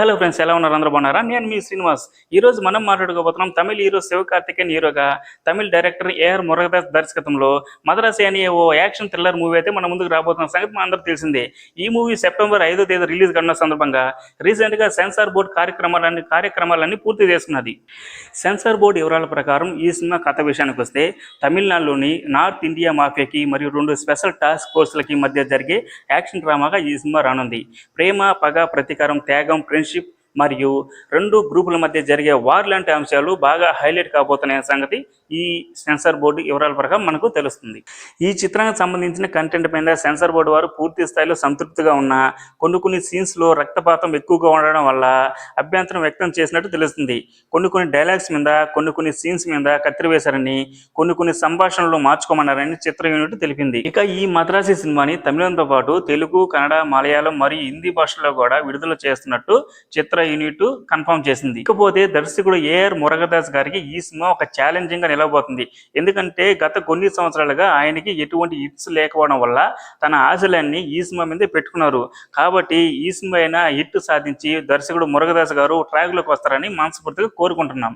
Hello friends, ఎలా ఉన్నారు? అందరూ బాగున్నారా? నేను మీ శ్రీనివాస్. ఈరోజు మనం మాట్లాడుకోబోతున్నాం తమిళ హీరో శివకార్తికేయన్ హీరోగా, తమిళ డైరెక్టర్ ఏఆర్ మురుగదాస్ దర్శకత్వంలో మద్రాసి అనే ఓ యాక్షన్ థ్రిల్లర్ మూవీ అయితే మన ముందుకు రాబోతున్న సంగతి మన అందరికీ తెలిసిందే. ఈ మూవీ సెప్టెంబర్ 5వ తేదీ రిలీజ్ కానున్న సందర్భంగా రీసెంట్గా సెన్సార్ బోర్డు కార్యక్రమాలన్నీ పూర్తి చేసుకున్నది. సెన్సార్ బోర్డు వివరాల ప్రకారం ఈ సినిమా కథ విషయానికి వస్తే, తమిళనాడులోని నార్త్ ఇండియా మాఫియాకి మరియు 2 స్పెషల్ టాస్క్ ఫోర్స్లకి మధ్య జరిగే యాక్షన్ డ్రామాగా ఈ సినిమా రానుంది. ప్రేమ, పగ, ప్రతీకారం, త్యాగం, ఫ్రెండ్షిప్ మరియు 2 గ్రూపుల మధ్య జరిగే వార్ లాంటి అంశాలు బాగా హైలైట్ కాబోతున్న సంగతి ఈ సెన్సార్ బోర్డు వివరాల ప్రకారం మనకు తెలుస్తుంది. ఈ చిత్రానికి సంబంధించిన కంటెంట్ పైన సెన్సార్ బోర్డు వారు పూర్తి స్థాయిలో సంతృప్తిగా ఉన్న కొన్ని సీన్స్లో రక్తపాతం ఎక్కువగా ఉండడం వల్ల అభ్యంతరం వ్యక్తం చేసినట్టు తెలుస్తుంది. కొన్ని డైలాగ్స్ మీద, కొన్ని సీన్స్ మీద కత్తిరి వేశారని, కొన్ని సంభాషణలు మార్చుకోమన్నారని చిత్ర యూనిట్ తెలిపింది. ఇక ఈ మద్రాసి సినిమాని తమిళంతో పాటు తెలుగు, కన్నడ, మలయాళం మరియు హిందీ భాషలో కూడా విడుదల చేస్తున్నట్టు చిత్ర యూనిట్ కన్ఫర్మ్ చేసింది. ఇకపోతే దర్శకుడు ఏఆర్ మురుగదాస్ గారికి ఈ సినిమా ఒక ఛాలెంజింగ్ గా నిలవబోతుంది. ఎందుకంటే గత కొన్ని సంవత్సరాలుగా ఆయనకి ఎటువంటి హిట్స్ లేకపోవడం వల్ల తన ఆశలన్నీ ఈ సినిమా మీదే పెట్టుకున్నారు. కాబట్టి ఈ సినిమా అయినా హిట్ సాధించి దర్శకుడు మురుగదాస్ గారు ట్రాక్ లోకి వస్తారని మనస్ఫూర్తిగా కోరుకుంటున్నాం.